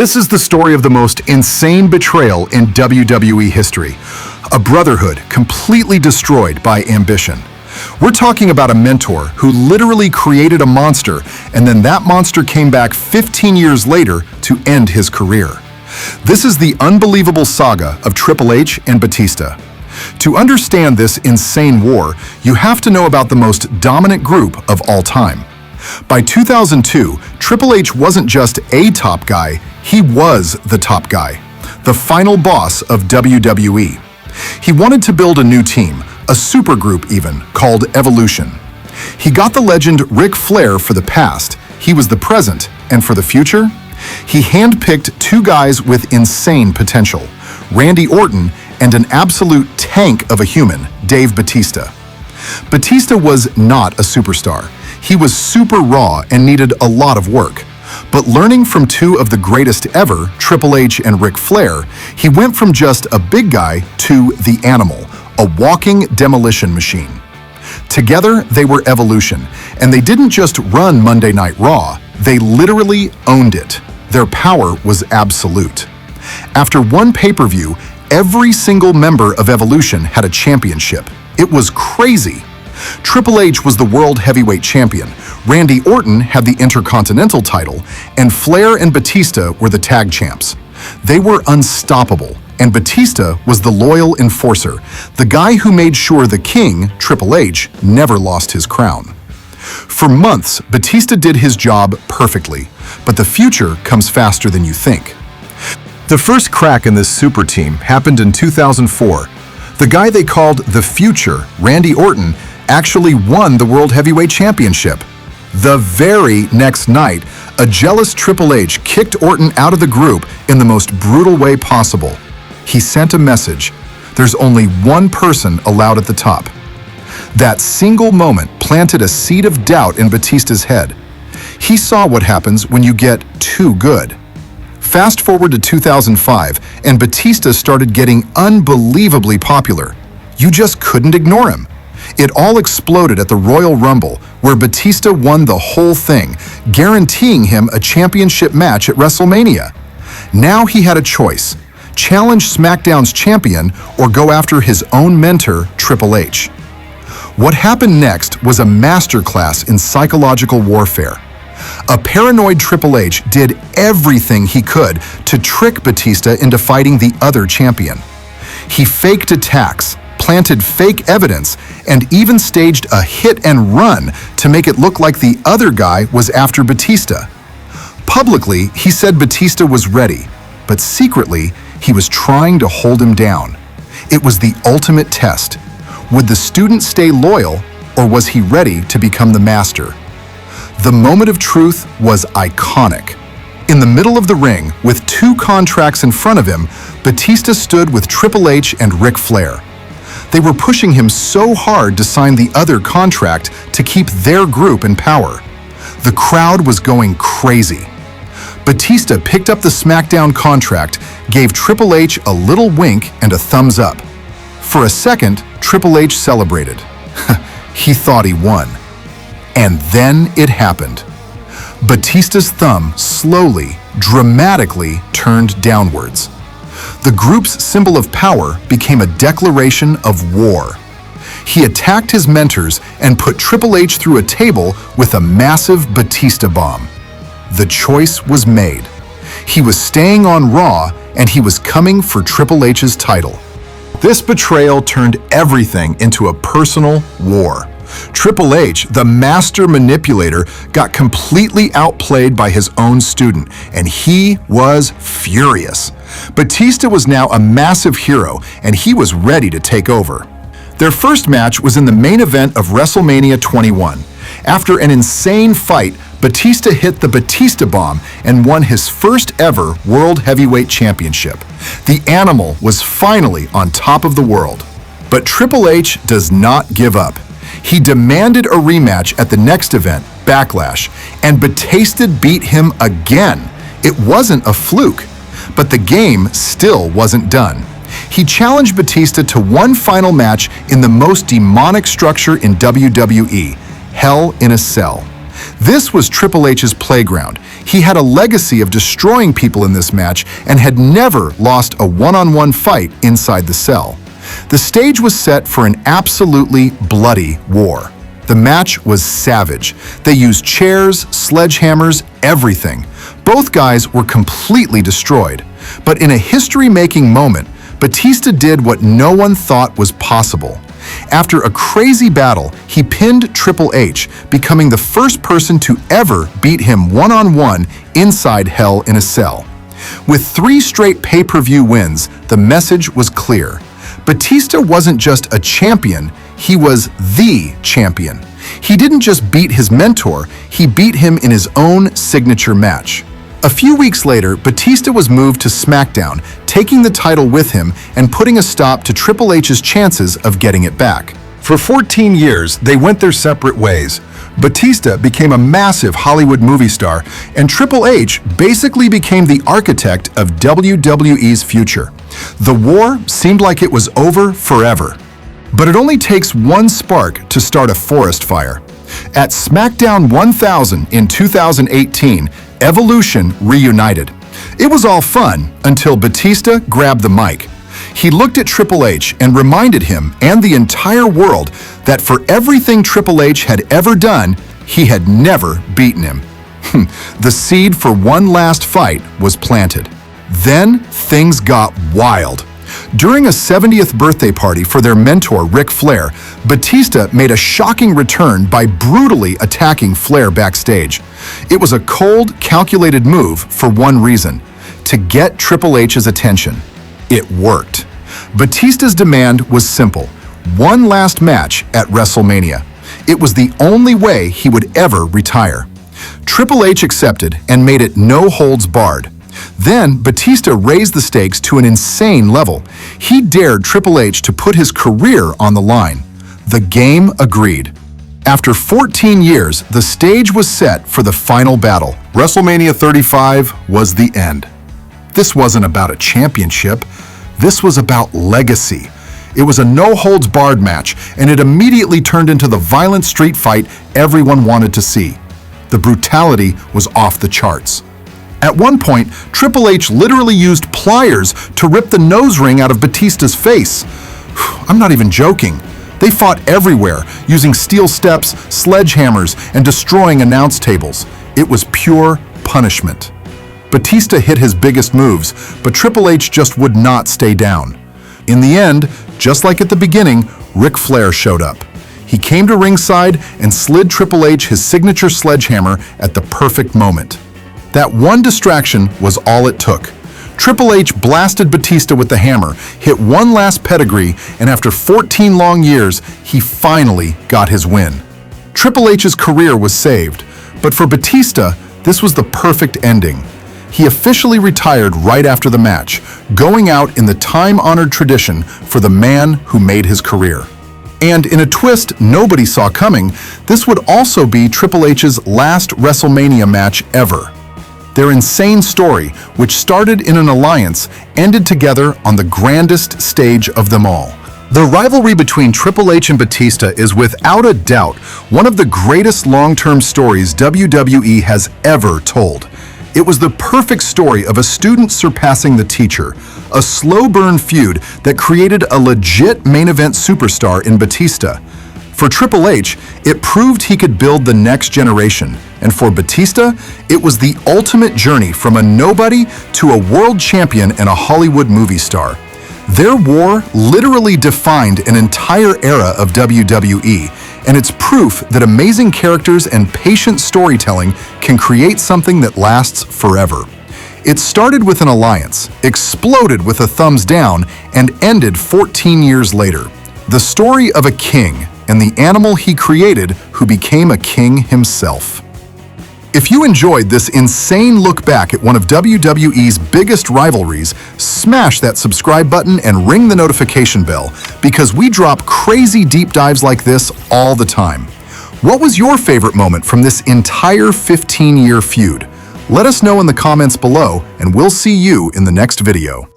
This is the story of the most insane betrayal in WWE history. A brotherhood completely destroyed by ambition. We're talking about a mentor who literally created a monster, and then that monster came back 15 years later to end his career. This is the unbelievable saga of Triple H and Batista. To understand this insane war, you have to know about the most dominant group of all time. By 2002, Triple H wasn't just a top guy, he was the top guy, the final boss of WWE. He wanted to build a new team, a supergroup even, called Evolution. He got the legend Ric Flair for the past, he was the present, and for the future, he handpicked two guys with insane potential, Randy Orton and an absolute tank of a human, Dave Batista. Batista was not a superstar. He was super raw and needed a lot of work. But learning from two of the greatest ever, Triple H and Ric Flair, he went from just a big guy to the animal, a walking demolition machine. Together, they were Evolution, and they didn't just run Monday Night Raw, they literally owned it. Their power was absolute. After one pay-per-view, every single member of Evolution had a championship. It was crazy. Triple H was the World Heavyweight Champion, Randy Orton had the Intercontinental title, and Flair and Batista were the tag champs. They were unstoppable, and Batista was the loyal enforcer, the guy who made sure the king, Triple H, never lost his crown. For months, Batista did his job perfectly, but the future comes faster than you think. The first crack in this super team happened in 2004. The guy they called the Future, Randy Orton, actually won the World Heavyweight Championship. The very next night, a jealous Triple H kicked Orton out of the group in the most brutal way possible. He sent a message: there's only one person allowed at the top. That single moment planted a seed of doubt in Batista's head. He saw what happens when you get too good. Fast forward to 2005, and Batista started getting unbelievably popular. You just couldn't ignore him. It all exploded at the Royal Rumble, where Batista won the whole thing, guaranteeing him a championship match at WrestleMania. Now he had a choice: challenge SmackDown's champion or go after his own mentor, Triple H. What happened next was a masterclass in psychological warfare. A paranoid Triple H did everything he could to trick Batista into fighting the other champion. He faked attacks, planted fake evidence, and even staged a hit and run to make it look like the other guy was after Batista. Publicly, he said Batista was ready, but secretly, he was trying to hold him down. It was the ultimate test. Would the student stay loyal, or was he ready to become the master? The moment of truth was iconic. In the middle of the ring, with two contracts in front of him, Batista stood with Triple H and Ric Flair. They were pushing him so hard to sign the other contract to keep their group in power. The crowd was going crazy. Batista picked up the SmackDown contract, gave Triple H a little wink and a thumbs up. For a second, Triple H celebrated. He thought he won. And then it happened. Batista's thumb slowly, dramatically turned downwards. The group's symbol of power became a declaration of war. He attacked his mentors and put Triple H through a table with a massive Batista bomb. The choice was made. He was staying on Raw, and he was coming for Triple H's title. This betrayal turned everything into a personal war. Triple H, the master manipulator, got completely outplayed by his own student, and he was furious. Batista was now a massive hero, and he was ready to take over. Their first match was in the main event of WrestleMania 21. After an insane fight, Batista hit the Batista Bomb and won his first ever World Heavyweight Championship. The Animal was finally on top of the world. But Triple H does not give up. He demanded a rematch at the next event, Backlash, and Batista beat him again. It wasn't a fluke, but the game still wasn't done. He challenged Batista to one final match in the most demonic structure in WWE, Hell in a Cell. This was Triple H's playground. He had a legacy of destroying people in this match and had never lost a one-on-one fight inside the cell. The stage was set for an absolutely bloody war. The match was savage. They used chairs, sledgehammers, everything. Both guys were completely destroyed. But in a history-making moment, Batista did what no one thought was possible. After a crazy battle, he pinned Triple H, becoming the first person to ever beat him one-on-one inside Hell in a Cell. With 3 straight pay-per-view wins, the message was clear. Batista wasn't just a champion, he was the champion. He didn't just beat his mentor, he beat him in his own signature match. A few weeks later, Batista was moved to SmackDown, taking the title with him and putting a stop to Triple H's chances of getting it back. For 14 years, they went their separate ways. Batista became a massive Hollywood movie star, and Triple H basically became the architect of WWE's future. The war seemed like it was over forever. But it only takes one spark to start a forest fire. At SmackDown 1000 in 2018, Evolution reunited. It was all fun until Batista grabbed the mic. He looked at Triple H and reminded him and the entire world that for everything Triple H had ever done, he had never beaten him. The seed for one last fight was planted. Then things got wild. During a 70th birthday party for their mentor, Ric Flair, Batista made a shocking return by brutally attacking Flair backstage. It was a cold, calculated move for one reason: to get Triple H's attention. It worked. Batista's demand was simple: one last match at WrestleMania. It was the only way he would ever retire. Triple H accepted and made it no holds barred. Then Batista raised the stakes to an insane level. He dared Triple H to put his career on the line. The game agreed. After 14 years, the stage was set for the final battle. WrestleMania 35 was the end. This wasn't about a championship. This was about legacy. It was a no-holds-barred match, and it immediately turned into the violent street fight everyone wanted to see. The brutality was off the charts. At one point, Triple H literally used pliers to rip the nose ring out of Batista's face. I'm not even joking. They fought everywhere, using steel steps, sledgehammers, and destroying announce tables. It was pure punishment. Batista hit his biggest moves, but Triple H just would not stay down. In the end, just like at the beginning, Ric Flair showed up. He came to ringside and slid Triple H his signature sledgehammer at the perfect moment. That one distraction was all it took. Triple H blasted Batista with the hammer, hit one last pedigree, and after 14 long years, he finally got his win. Triple H's career was saved, but for Batista, this was the perfect ending. He officially retired right after the match, going out in the time-honored tradition for the man who made his career. And in a twist nobody saw coming, this would also be Triple H's last WrestleMania match ever. Their insane story, which started in an alliance, ended together on the grandest stage of them all. The rivalry between Triple H and Batista is without a doubt one of the greatest long-term stories WWE has ever told. It was the perfect story of a student surpassing the teacher, a slow-burn feud that created a legit main-event superstar in Batista. For Triple H, it proved he could build the next generation, and for Batista, it was the ultimate journey from a nobody to a world champion and a Hollywood movie star. Their war literally defined an entire era of WWE, and it's proof that amazing characters and patient storytelling can create something that lasts forever. It started with an alliance, exploded with a thumbs down, and ended 14 years later. The story of a king and the animal he created who became a king himself. If you enjoyed this insane look back at one of WWE's biggest rivalries, smash that subscribe button and ring the notification bell, because we drop crazy deep dives like this all the time. What was your favorite moment from this entire 15-year feud? Let us know in the comments below, and we'll see you in the next video.